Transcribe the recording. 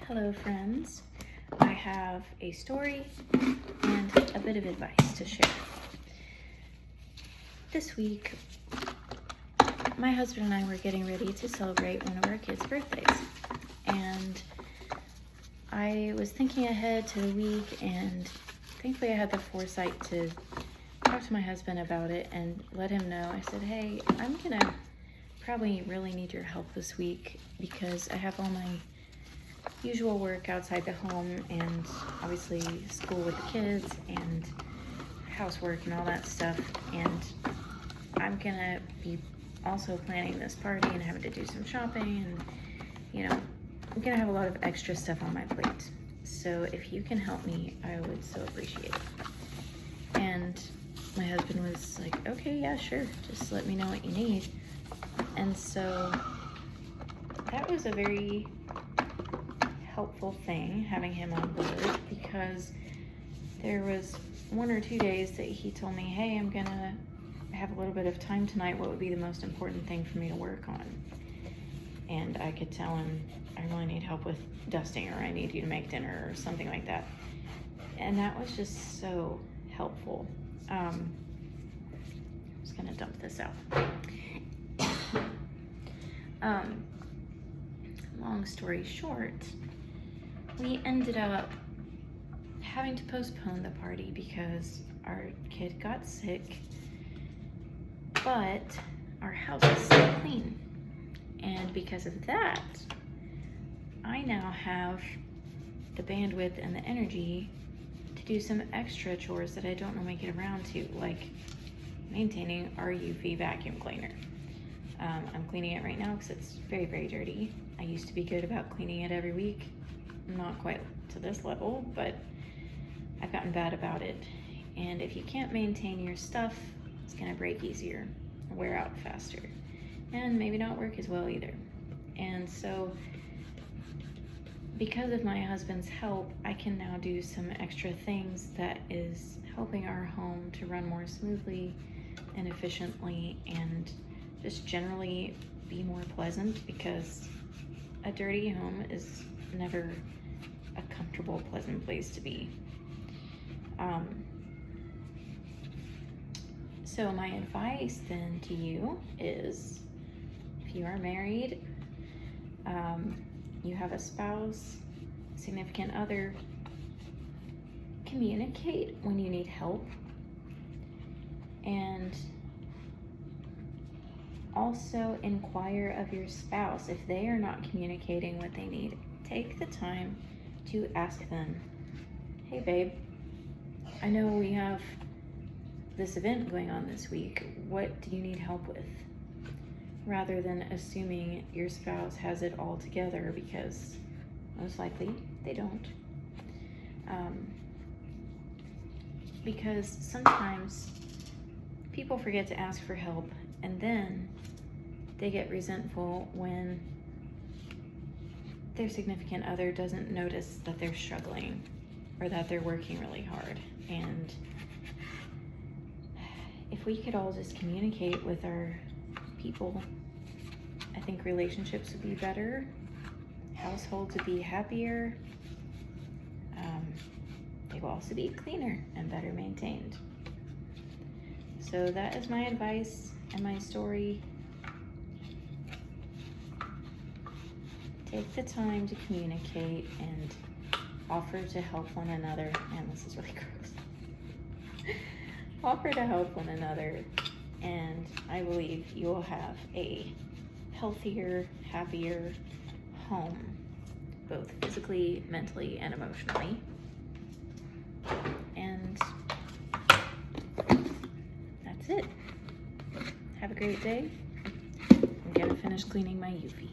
Hello friends, I have a story and a bit of advice to share. This week, my husband and I were getting ready to celebrate one of our kids' birthdays, and I was thinking ahead to the week, and thankfully I had the foresight to talk to my husband about it and let him know. I said, hey, I'm gonna probably really need your help this week because I have all my usual work outside the home and obviously school with the kids and housework and all that stuff, and I'm gonna be also planning this party and having to do some shopping, and I'm gonna have a lot of extra stuff on my plate. So if you can help me, I would so appreciate it. And my husband was like, okay, yeah, sure, just let me know what you need. And so that was a very helpful thing, having him on board, because there was 1 or 2 days that he told me, hey, I'm gonna have a little bit of time tonight, what would be the most important thing for me to work on? And I could tell him, I really need help with dusting, or I need you to make dinner, or something like that. And that was just so helpful. I'm just gonna dump this out. Long story short, we ended up having to postpone the party because our kid got sick, but our house is still clean. And because of that, I now have the bandwidth and the energy to do some extra chores that I don't normally get around to, like maintaining our UV vacuum cleaner. I'm cleaning it right now because it's very, very dirty. I used to be good about cleaning it every week. I'm not quite to this level, but I've gotten bad about it. And if you can't maintain your stuff, it's gonna break easier, wear out faster, and maybe not work as well either. And so because of my husband's help, I can now do some extra things that is helping our home to run more smoothly and efficiently, and just generally be more pleasant, because a dirty home is never a comfortable, pleasant place to be. So my advice then to you is, if you are married, you have a spouse, significant other, communicate when you need help, and also inquire of your spouse if they are not communicating what they need. Take the time to ask them, hey babe, I know we have this event going on this week, what do you need help with? Rather than assuming your spouse has it all together, because most likely they don't. Because sometimes people forget to ask for help, and then they get resentful when their significant other doesn't notice that they're struggling or that they're working really hard. And if we could all just communicate with our people, I think relationships would be better, households would be happier, they will also be cleaner and better maintained. So that is my advice and my story. Take the time to communicate and offer to help one another. Man, this is really gross. Offer to help one another, and I believe you will have a healthier, happier home, both physically, mentally, and emotionally. And that's it. Have a great day. I'm gonna finish cleaning my UV.